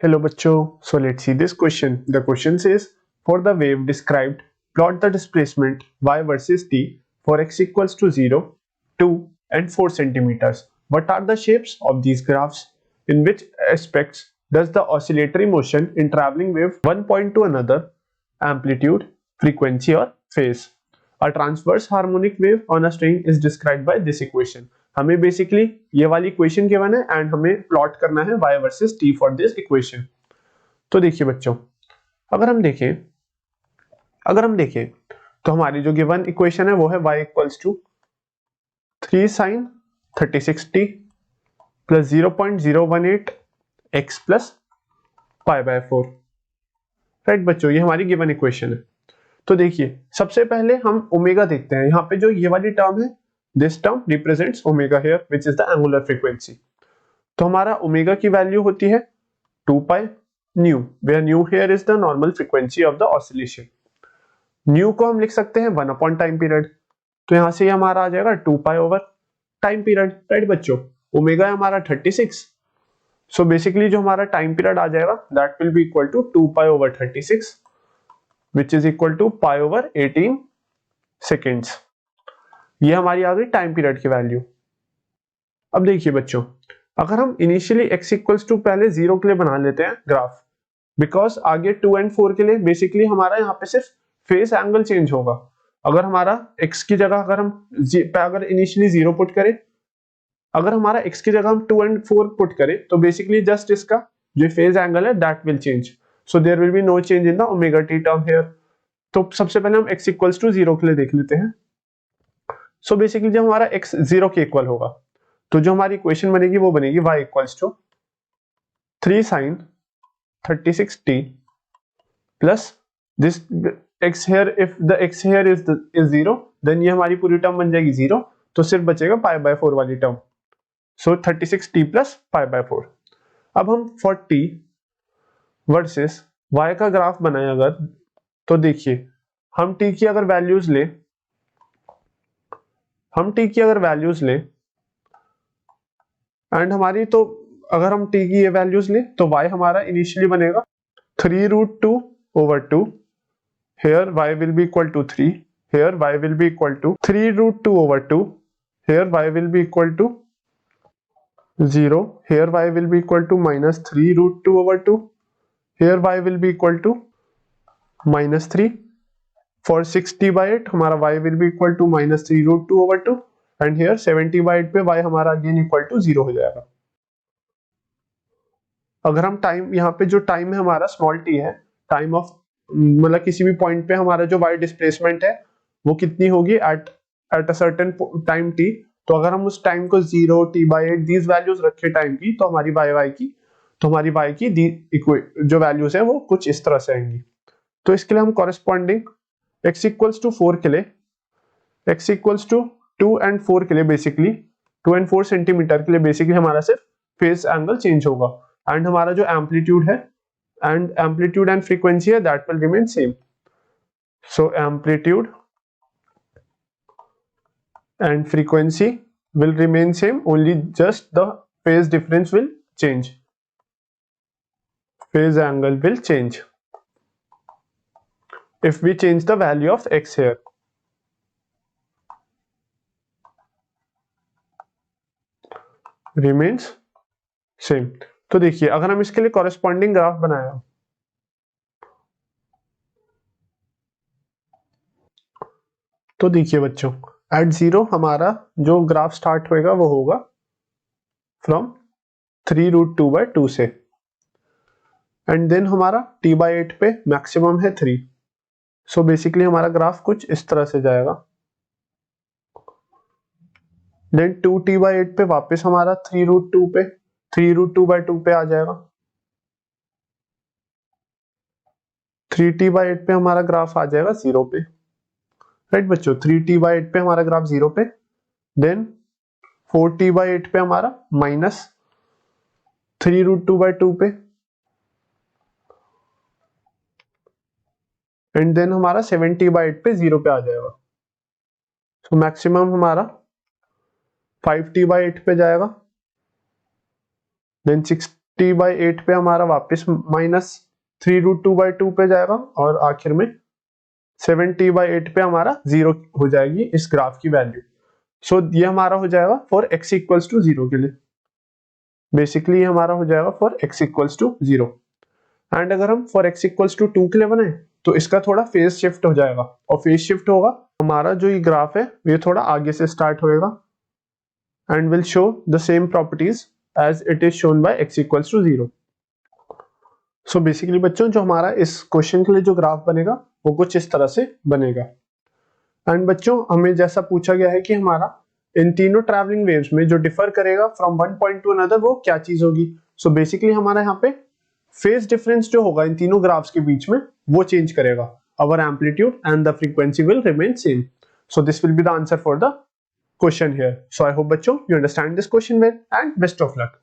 Hello bachcho, so let's see this question. The question says, for the wave described, plot the displacement y versus t for x equals to 0, 2 and 4 centimeters. What are the shapes of these graphs? In which aspects does the oscillatory motion in traveling wave one point to another, amplitude, frequency or phase? A transverse harmonic wave on a string is described by this equation. हमें basically ये वाली equation given है and हमें plot करना है y versus t for this equation. तो देखिए बच्चों, अगर हम देखें तो हमारी जो गिवन इक्वेशन है वो है y equals to 3 sin 36t plus 0.018 x plus pi by 4। Right बच्चों, ये हमारी गिवन इक्वेशन है। तो देखिए, सबसे पहले हम ओमेगा देखते हैं। यहाँ पे जो ये वाली टर्म है, this term represents omega here which is the angular frequency. तो हमारा ओमेगा की वैल्यू होती है 2 pi nu, where nu here is the normal frequency of the oscillation. Nu को हम लिख सकते हैं 1 अपॉन टाइम पीरियड, तो यहाँ से हमारा आ जाएगा 2 pi over time period. Right बच्चों, ओमेगा है हमारा 36, सो बेसिकली जो हमारा टाइम पीरियड आ जाएगा that will be equal to 2 pi over 36 which is equal to pi over 18 seconds. ये हमारी आ गई टाइम पीरियड की वैल्यू। अब देखिए बच्चों, अगर हम इनिशियली x इक्वल्स टू पहले 0 के लिए बना लेते हैं ग्राफ, बिकॉज आगे 2 एंड 4 के लिए बेसिकली हमारा यहाँ पे सिर्फ फेस एंगल चेंज होगा। अगर हमारा x की जगह अगर इनिशियली 0 पुट करें, अगर हमारा x की जगह हम 2 एंड 4 पुट करें तो बेसिकली जस्ट इसका जो फेज एंगल है that will change, so there will be no change in the omega t term here. तो सबसे पहले हम x इक्वल्स टू 0 के लिए देख लेते हैं। सो बेसिकली जब हमारा x 0 के इक्वल होगा तो जो हमारी इक्वेशन बनेगी वो बनेगी y equals to 3 sin 36t plus this x here, if the x here is 0 then ये हमारी पूरी टर्म बन जाएगी 0, तो सिर्फ बचेगा पाई बाय 4 वाली term. So 36t plus pi by 4। अब हम 40 वर्सेस y का ग्राफ बनाए अगर, तो देखिए हम t की अगर वैल्यूज लें एंड हमारी, तो अगर हम t की ये वैल्यूज लें तो y हमारा इनिशियली बनेगा 3√2 over 2, here y will be equal to 3, here y will be equal to 3√2 over 2, here y will be equal to 0, here y will be equal to minus 3√2 over 2, here y will be equal to minus 3। for 60 by 8 हमारा y will be equal to minus 3√2 over 2 and here 70 by 8 पे y हमारा again equal to 0 हो जाएगा। अगर हम time, यहाँ पे जो टाइम है हमारा स्मॉल t है, टाइम ऑफ मतलब किसी भी पॉइंट पे हमारा जो y डिस्प्लेसमेंट है वो कितनी होगी at a certain time t, तो अगर हम उस टाइम को 0 t by 8 दीज वैल्यूज रखे टाइम की, तो हमारी y की जो वैल्यूज है वो कुछ इस तरह से आएंगी। तो इसके लिए हम कॉरेस्पॉन्डिंग x इक्वल्स टू 4 के लिए, x इक्वल्स टू 2 एंड 4 के लिए, बेसिकली 2 एंड 4 सेंटीमीटर के लिए बेसिकली हमारा सिर्फ फेज एंगल चेंज होगा एंड हमारा जो एम्पलीट्यूड एंड फ्रीक्वेंसी है that will remain same. So amplitude and frequency will remain same, only just the phase difference will change, phase angle will change if we change the value of x here। remains same। तो देखिए, अगर हम इसके लिए corresponding graph बनाया, तो देखिए बच्चों, एट 0 हमारा जो ग्राफ स्टार्ट होएगा वो होगा फ्रॉम 3√2 by 2 से, एंड देन हमारा t by 8 पे मैक्सिमम है 3, सो बेसिकली हमारा ग्राफ कुछ इस तरह से जाएगा। देन 2t by 8 पे वापस हमारा 3√2 by 2 पे आ जाएगा। 3t by 8 पे हमारा ग्राफ आ जाएगा 0 पे। राइट बच्चों, 3t by 8 पे हमारा ग्राफ 0 पे, देन 4t by 8 पे हमारा माइनस 3√2 by 2 पे, एंड देन हमारा 70 by 8 पे 0 पे आ जाएगा। सो मैक्सिमम हमारा 5t by 8 पे जाएगा, देन t/8 पे हमारा वापस -3√2/2 पे जाएगा और आखिर में 7t/8 पे हमारा 0 हो जाएगी इस ग्राफ की वैल्यू। सो ये हमारा हो जाएगा फॉर x इक्वल्स टू 0 के लिए। बेसिकली ये हमारा हो जाएगा for x equals to 0। And अगर हम फॉर x इक्वल्स टू 2 के लिए बनाए तो इसका थोड़ा फेज शिफ्ट हो जाएगा, और फेज शिफ्ट होगा हमारा जो ये ग्राफ है ये थोड़ा आगे से स्टार्ट होएगा and will show the same properties as it is shown by x equals to 0। So basically बच्चों जो हमारा इस क्वेश्चन के लिए जो ग्राफ बनेगा वो कुछ इस तरह से बनेगा। एंड बच्चों हमें जैसा पूछा गया है कि हमारा इन तीनों ट्रैवलिंग वेव्स में जो डिफर करेगा from one point two another वो क्या चीज होगी। सो बेसिकली हमारा यहाँ पे फेज डिफरेंस जो होगा इन तीनों ग्राफ्स के बीच में वो चेंज करेगा। Our amplitude and the frequency will remain same. So this will be the answer for the question here. So I hope बच्चों you understand this question well and best of luck.